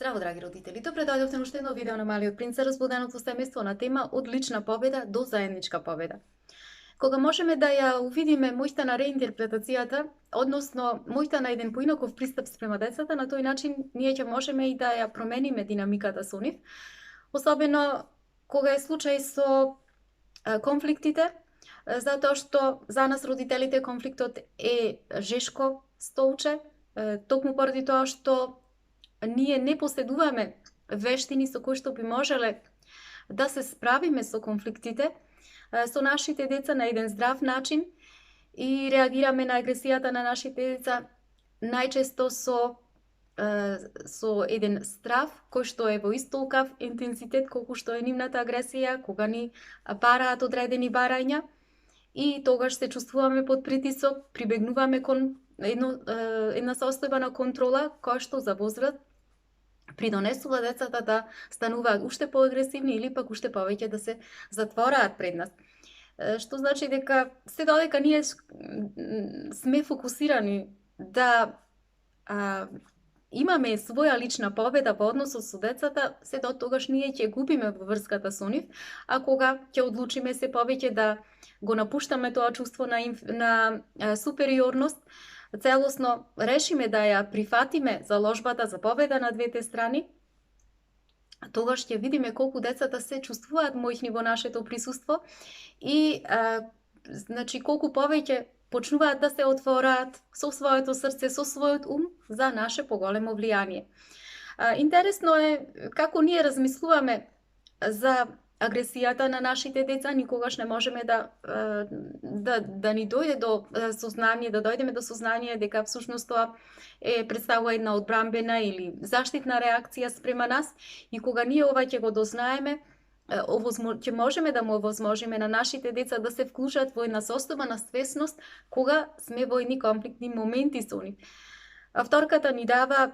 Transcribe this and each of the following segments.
Здраво, драги родители! Добре дојдовте на уште едно видео на Малиот принц за разбуденото семејство на тема од лична победа до заедничка победа. Кога можеме да ја увидиме моќта на реинтерпретацијата, односно моќта на еден поинаков пристап спрема децата, на тој начин ние ќе можеме и да ја промениме динамиката со нив, особено кога е случај со конфликтите, затоа што за нас родителите конфликтот е жешко столче, токму поради тоа што ние не поседуваме вештини со кои што би можеле да се справиме со конфликтите со нашите деца на еден здрав начин и реагираме на агресијата на нашите деца најчесто со еден страв кој што е во истолкав интензитет колку што е нивната агресија кога ни бараат одредени барања и тогаш се чувствуваме под притисок, прибегнуваме кон една состојба на контрола која што за возраст придонесува децата да стануваат уште поагресивни или пак уште повеќе да се затвораат пред нас. Што значи дека се додека ние сме фокусирани да имаме своја лична победа во односот со децата, се до тогаш ние ќе губиме во врската со нив, а кога ќе одлучиме се повеќе да го напуштаме тоа чувство на супериорност, целосно решиме да ја прифатиме заложбата за победа на двете страни, тогаш ќе видиме колку децата се чувствуваат моќни во нашето присуство и значи колку повеќе почнуваат да се отвораат со своето срце, со својот ум за наше поголемо влијание. Интересно е како ние размислуваме за агресијата на нашите деца, никогаш не можеме да ни дојде до сознание, да дојдеме до сознание дека всушност тоа представува една одбрамбена или заштитна реакција спрема нас и кога ние ова ќе го дознаеме, ќе можеме да му овозможиме на нашите деца да се вклучат во една состојба на свесност кога сме во едни конфликтни моменти со нив. Вторката ни дава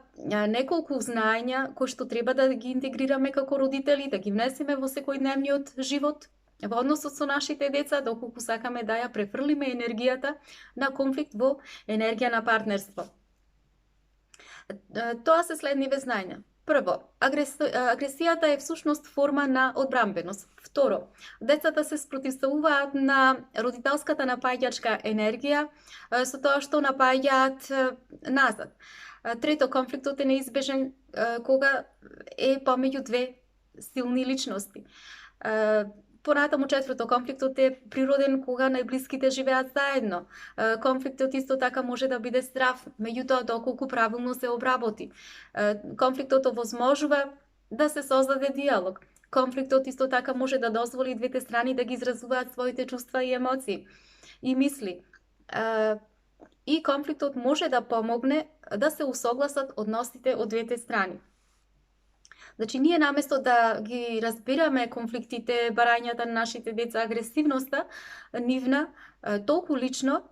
неколку знаења кои што треба да ги интегрираме како родители, да ги внесеме во секојдневниот живот, во односот со нашите деца, доколку сакаме да ја префрлиме енергијата на конфликт во енергија на партнерство. Тоа се следниве знаења. Прво, агресијата е всушност форма на одбрамбеност. Второ, децата се спротивставуваат на родителската напаѓачка енергија со тоа што напаѓаат назад. Трето, конфликтот е неизбежен кога е помеѓу две силни личности. Понатаму четврто, конфликтот е природен кога најблиските живеат заедно. Конфликтот исто така може да биде здрав, меѓутоа доколку правилно се обработи. Конфликтот овозможува да се создаде диалог. Конфликтот исто така може да дозволи двете страни да ги изразуваат своите чувства и емоции и мисли. И конфликтот може да помогне да се усогласат односите од двете страни. Значи, ние наместо да ги разбираме конфликтите, барањата на нашите деца, агресивноста нивна, толку лично,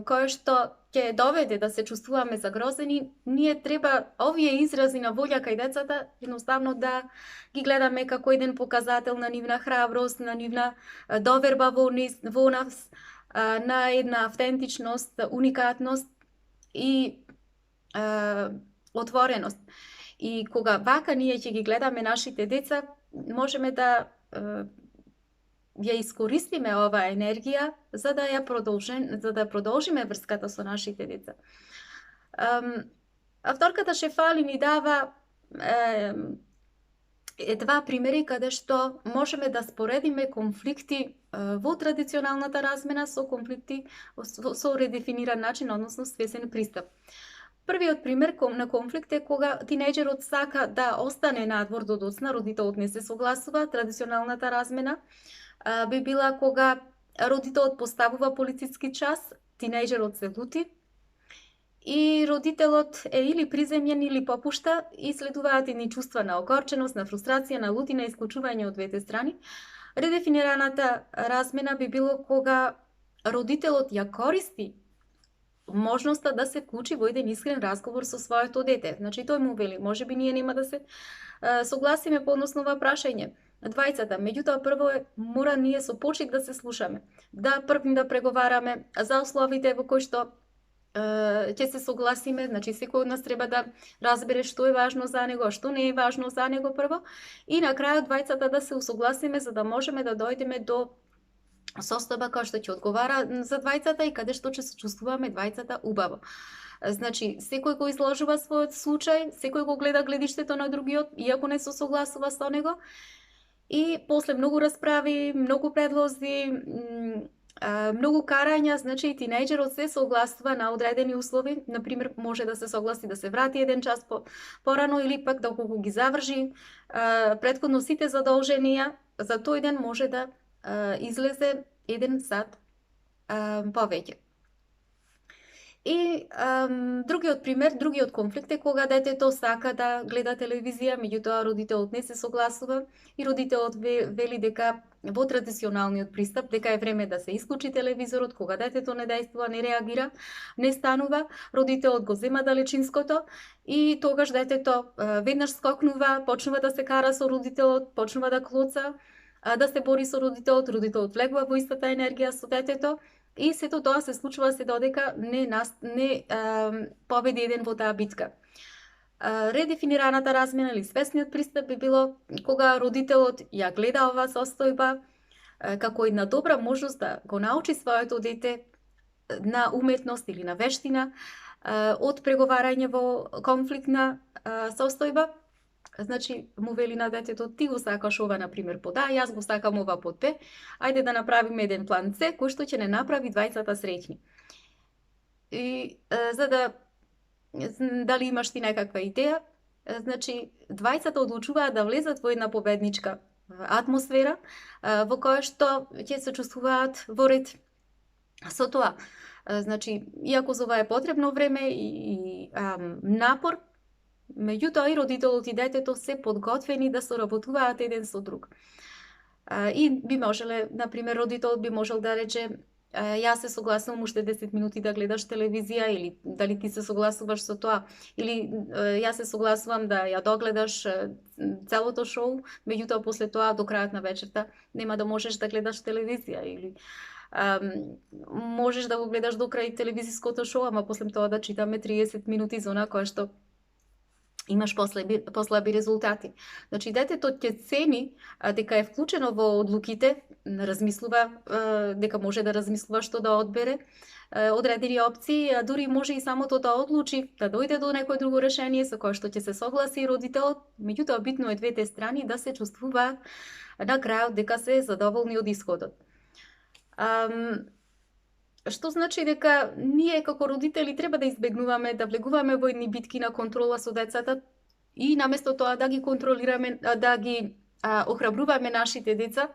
кое што ќе доведе да се чувствуваме загрозени, ние треба овие изрази на волја кај децата едноставно да ги гледаме како еден показател на нивна храброст, на нивна доверба во нас, на една автентичност, уникатност и отвореност. И кога вака ние ќе ги гледаме нашите деца, можеме да ја искористиме оваа енергија за да продолжиме врската со нашите деца. Авторката Шефали ни дава два примери каде што можеме да споредиме конфликти во традиционалната размена со конфликти со редефиниран начин, односно свесен пристап. Првиот пример на конфликт е кога тинејџерот сака да остане надвор до доцна, родителот не се согласува. Традиционалната размена би била кога родителот поставува полициски час, тинејџерот се лути и родителот е или приземјен или попушта и следуваат едни чувства на огорченост, на фрустрација, на лутина, исклучување од двете страни. Редефинираната размена би било кога родителот ја користи можноста да се вклучи во еден искрен разговор со своето дете. Значи, тој му вели, можеби ние нема да се согласиме по однос на ова прашање. Двајцата, меѓутоа прво мора ние со почит да се слушаме, да првни да преговараме за условите во кои што ќе се согласиме, значи секој од нас треба да разбере што е важно за него, а што не е важно за него прво, и на крајот двајцата да се усогласиме за да можеме да дојдеме до состојба која што ќе одговара за двајцата и каде што ќе се чувствуваме двајцата убаво. Значи, секој го изложува својот случај, секој го гледа гледиштето на другиот, иако не се согласува со него, и после многу расправи, многу предлози, многу карања, значи и тинејџерот се согласува на одредени услови, например може да се согласи да се врати еден час порано или пак да го ги заврши претходно сите задолженија, за тој ден може да излезе еден сат повеќе. И другиот пример, другиот конфликт е кога детето сака да гледа телевизија, меѓутоа родителот не се согласува и родителот вели дека во традиционалниот пристап дека е време да се исклучи телевизорот, кога детето не дејствува, не реагира, не станува, родителот го зема далечинското и тогаш детето веднаш скокнува, почнува да се кара со родителот, почнува да клоца, да се бори со родителот, родителот влегува во истата енергија со детето, и сето тоа се случува се додека не победи еден во таа битка. Редефинираната размена или свесниот пристап би било кога родителот ја гледа оваа состојба како една добра можност да го научи своето дете на уметност или на вештина од преговарање во конфликтна состојба. Значи, му вели на детето, ти го сакаш ова, например, под А, јас го сакам ова под Б, ајде да направиме еден план С, кој што ќе не направи двајцата среќни. И за да, дали имаш ти некаква идеја, значи, двајцата одлучуваат да влезат во една победничка атмосфера, во која што ќе се чувствуваат во ред со тоа. Значи, иако за ова е потребно време и напор, меѓутоа и родителот и детето се подготвени да соработуваат еден со друг. И би можеле, например, родителот би можел да рече, јас се согласувам уште 10 минути да гледаш телевизија, или дали ти се согласуваш со тоа, или јас се согласувам да ја догледаш целото шоу, меѓутоа после тоа до крајот на вечерта нема да можеш да гледаш телевизија, или можеш да го гледаш до крај телевизиското шоу, ама после тоа да читаме 30 минути за она која што имаш послаби резултати. Значи, детето ќе цени дека е вклучено во одлуките, размислува, дека може да размислува што да одбере, одредени опции, а дури може и самото да одлучи, да дојде до некој друго решение со кое што ќе се согласи родителот, меѓутоа битно е двете страни да се чувствуваат на крајот дека се задоволни од исходот. Што значи дека ние како родители треба да избегнуваме да влегуваме во едни битки на контрола со децата и наместо тоа да ги контролираме, да ги охрабруваме нашите деца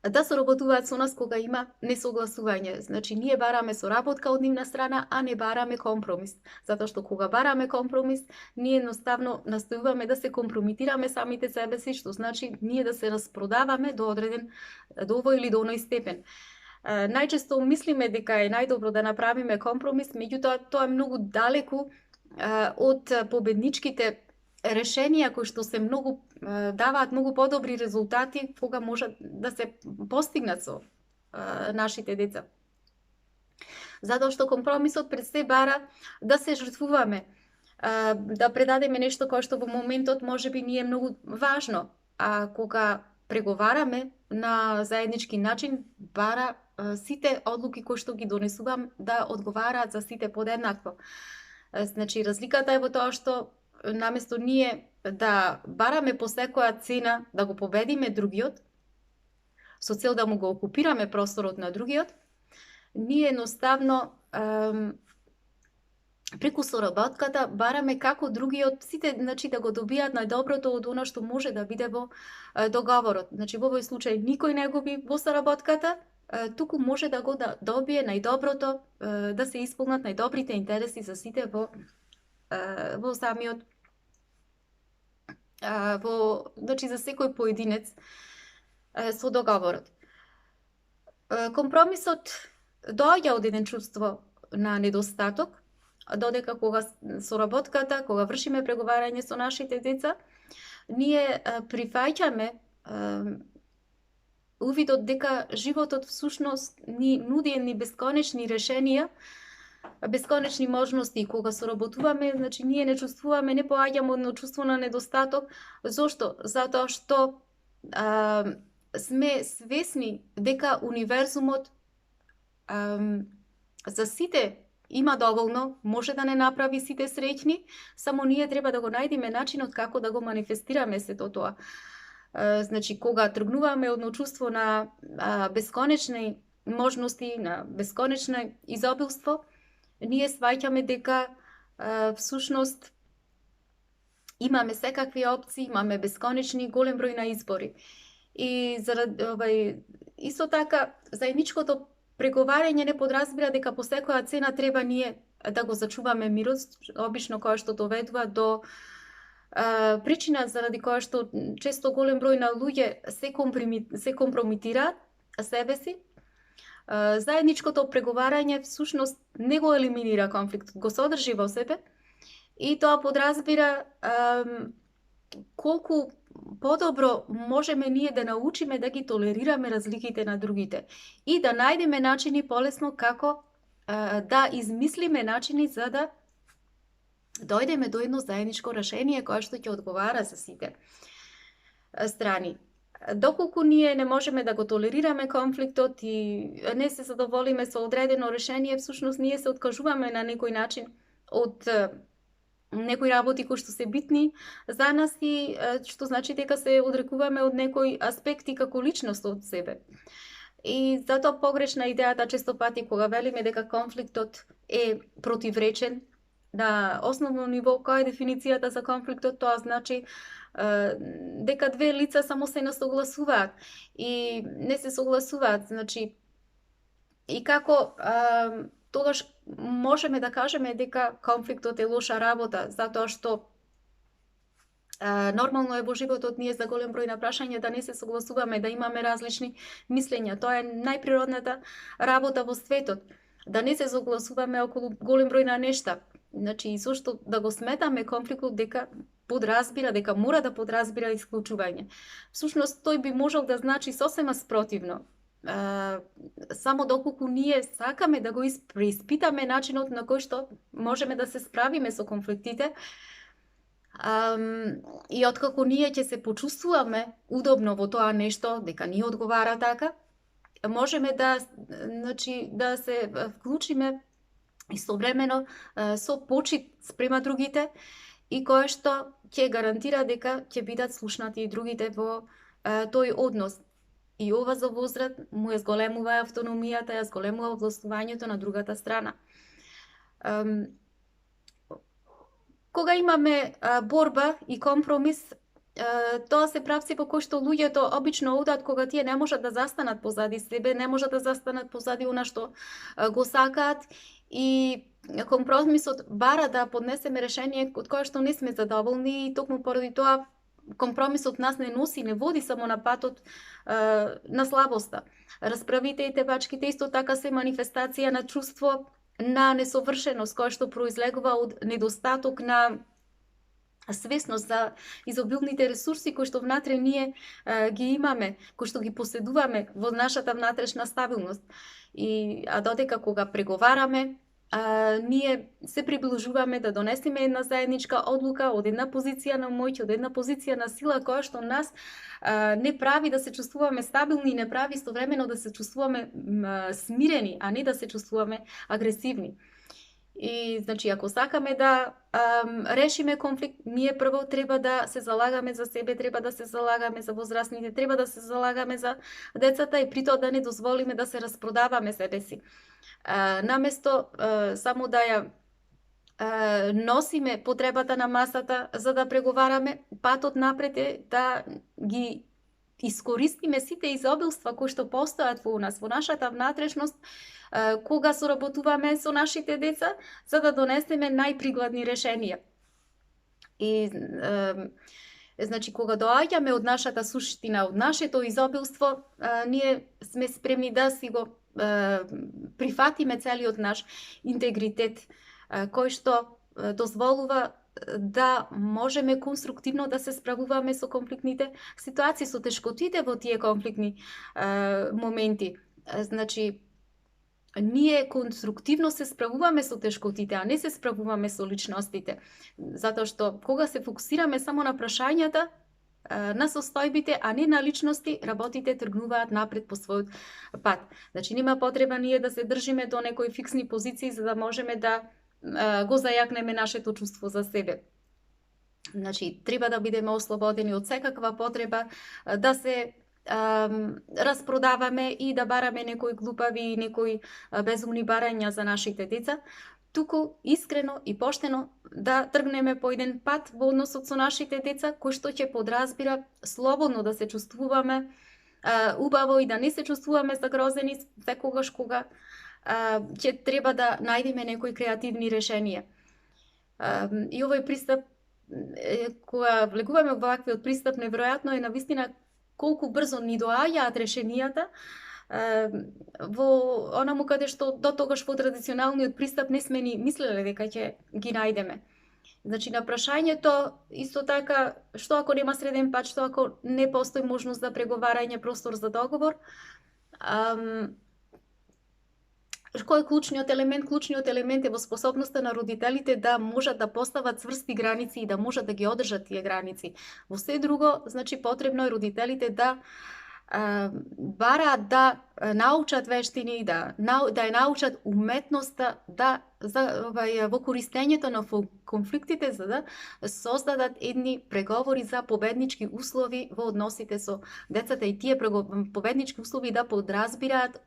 да соработуваат со нас кога има несогласување. Значи, ние бараме соработка од нивна страна, а не бараме компромис. Затоа што кога бараме компромис, ние едноставно настојуваме да се компрометираме самите себе си, што значи ние да се распродаваме до одреден, до овој или до оној степен. Најчесто мислиме дека е најдобро да направиме компромис, меѓутоа тоа е многу далеку од победничките решенија кои што се многу даваат многу подобри резултати кога можат да се постигнат со нашите деца. Затоа што компромисот пред се бара да се жртвуваме, да предадеме нешто кое што во моментот можеби не е многу важно, а кога преговараме на заеднички начин, бара сите одлуки кои што ги донесувам да одговараат за сите подеднакво. Значи, разликата е во тоа што наместо ние да бараме по секоја цена да го победиме другиот, со цел да му го окупираме просторот на другиот, ние едноставно преку соработката бараме како другиот сите, значи, да го добијат најдоброто од она што може да биде во договорот. Значи, во овој случај никој не губи во соработката, туку може да го добие најдоброто, да се исполнат најдобрите интереси за сите во самиот значи за секој поединец со договорот. Компромисот доаѓа од еден чувство на недостаток, додека кога соработката, кога вршиме преговарање со нашите деца, ние прифаќаме увидот дека животот всушност ни нуди едни бесконечни решенија бесконечни можности. Кога соработуваме, значи ние не чувствуваме, не поаѓаме одно чувство на недостаток. Зошто? Затоа што сме свесни дека универзумот за сите има доволно, може да не направи сите среќни, само ние треба да го најдеме начинот како да го манифестираме сето тоа. Значи, кога тргнуваме одно чувство на бесконечни можности, на бесконечно изобилство, ние сваќаме дека всушност имаме секакви опции, имаме бесконечни голем број на избори. И заради исто така заедничкото преговарање не подразбира дека по секоја цена треба ние да го зачуваме мирот, обично која што доведува до причина заради која што често голем број на луѓе се компромитираат себе си. Заедничкото преговарање всушност не го елиминира конфликтот, го содржи во себе и тоа подразбира колку подобро можеме ние да научиме да ги толерираме разликите на другите и да најдеме начини полесно како да измислиме начини за да дојдеме до едно заедничко решение кое што ќе одговара за сите страни. Доколку ние не можеме да го толерираме конфликтот и не се задоволиме со одредено решение, всушност ние се откажуваме на некој начин од некои работи кои што се битни за нас и што значи дека се одрекуваме од некои аспекти како личност од себе. И затоа погрешна идејата често пати кога велиме дека конфликтот е противречен на основно ниво, која е дефиницијата за конфликтот, тоа значи дека две лица само се насогласуваат и не се согласуваат, значи и како тогаш можеме да кажеме дека конфликтот е лоша работа, затоа што нормално е во животот ние за голем број на прашања да не се согласуваме, да имаме различни мислења. Тоа е најприродната работа во светот, да не се согласуваме околу голем број на нешта. Значи, и зошто да го сметаме конфликтот дека подразбира, дека мора да подразбира исклучување. Всушност, тој би можел да значи сосема спротивно. Само доколку ние сакаме да го преиспитаме начинот на кој што можеме да се справиме со конфликтите, и откако ние ќе се почувствуваме удобно во тоа нешто, дека ни одговара така, можеме да, значи, да се вклучиме истовремено со почит спрема другите и кое што ќе гарантира дека ќе бидат слушнати и другите во тој однос. И ова за возраст му ја зголемува автономијата, ја зголемува властвувањето на другата страна. Кога имаме борба и компромис, тоа се правци по кои што луѓето обично одат кога тие не можат да застанат позади себе, не можат да застанат позади она што го сакаат и компромисот бара да поднесеме решение од кое што не сме задоволни и токму поради тоа компромисот нас не носи, не води само на патот на слабоста. Расправите и тепачките исто така се манифестација на чувство на несовршеност, која што произлегува од недостаток на свесност за изобилните ресурси кои што внатре ние ги имаме, кои што ги поседуваме во нашата внатрешна стабилност. А додека кога преговараме, ние се приближуваме да донесеме една заедничка одлука од една позиција на моќ, од една позиција на сила која што нас не прави да се чувствуваме стабилни и не прави истовремено да се чувствуваме смирени, а не да се чувствуваме агресивни. И, значи, ако сакаме да решиме конфликт, ние прво треба да се залагаме за себе, треба да се залагаме за возрастните, треба да се залагаме за децата и при тоа да не дозволиме да се распродаваме себе си. Наместо само да ја носиме потребата на масата за да преговараме, патот напред е да ги искористиме сите изобилства кои што постојат во нас, во нашата внатрешност, кога соработуваме со нашите деца, за да донесеме најпригладни решенија. И, значи, кога доаѓаме од нашата суштина, од нашето изобилство, ние сме спремни да си го прифатиме целиот наш интегритет, кој што дозволува да можеме конструктивно да се справуваме со конфликтните ситуации, со тешкотите во тие конфликтни моменти. Значи, ние конструктивно се справуваме со тешкотите, а не се справуваме со личностите. Затоа што кога се фокусираме само на прашањата, на состојбите, а не на личности, работите тргнуваат напред по својот пат. Значи нема потреба ние да се држиме до некои фиксни позиции за да можеме да го зајакнеме нашето чувство за себе. Значи треба да бидеме ослободени од секаква потреба да се распродаваме и да бараме некои глупави и некои безумни барања за нашите деца, туку искрено и поштено да тргнеме по еден пат во односот со нашите деца, кој што ќе подразбира слободно да се чувствуваме убаво и да не се чувствуваме загрозени секогаш кога ќе треба да најдеме некои креативни решенија. И овој пристап, кога влегуваме во ваквиот пристап, невројатно е навистина колку брзо ни доаѓаат решенијата во онаму каде што до тогаш во традиционалниот пристап не сме ни мислеле дека ќе ги најдеме. Значи на прашањето исто така, што ако нема среден пат, што ако не постои можност за преговарање, простор за договор, кој е клучниот елемент? Клучниот елемент е во способноста на родителите да можат да постават цврсти граници и да можат да ги одржат тие граници. Во се друго, значи потребно е родителите да бараат да научат вештини, да ја научат уметноста во користењето на конфликтите за да создадат едни преговори за победнички услови во односите со децата и тие победнички услови да подразбираат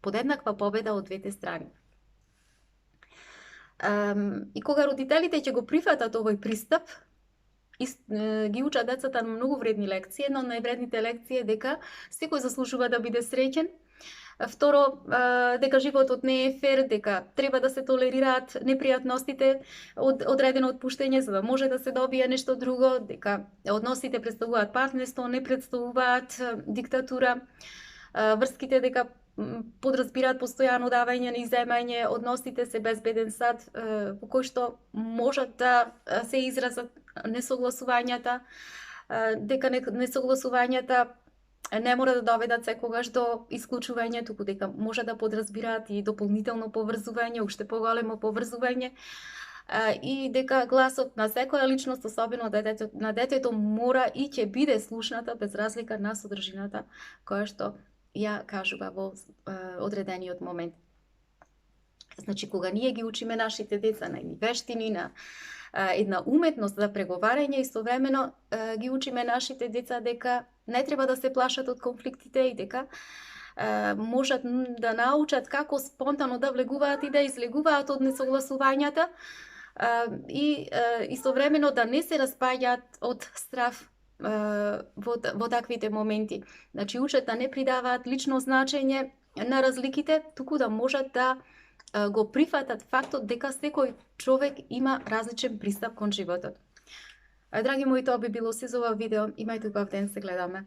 подеднаква победа од двете страни. И кога родителите ќе го прифатат овој пристап, ги учат децата на многу вредни лекции. Една од највредните лекции е дека секој заслужува да биде среќен. Второ, дека животот не е фер, дека треба да се толерираат непријатностите, одредено отпуштење за да може да се добие нешто друго, дека односите представуваат партнерство, не представуваат диктатура, врските дека подразбираат постојано давање и земање, односите се безбеден сад во кој што можат да се изразат несогласувањата, дека несогласувањата не мора да доведат секогаш до исклучување, туку дека може да подразбираат и дополнително поврзување, уште поголемо поврзување, и дека гласот на секоја личност, особено на детето, мора и ќе биде слушната без разлика на содржината која што ја кажува во одредениот момент. Значи, кога ние ги учиме нашите деца на едни вештини, на една уметност за преговарање, истовремено ги учиме нашите деца дека не треба да се плашат од конфликтите и дека можат да научат како спонтано да влегуваат и да излегуваат од несогласувањата и истовремено да не се распаѓаат од страв во таквите моменти. Значи, учат да не придаваат лично значење на разликите, туку да можат да го прифатат фактот дека секој човек има различен пристап кон животот. Драги мои, тоа би било се за ова видео. Имајте убав ден, се гледаме.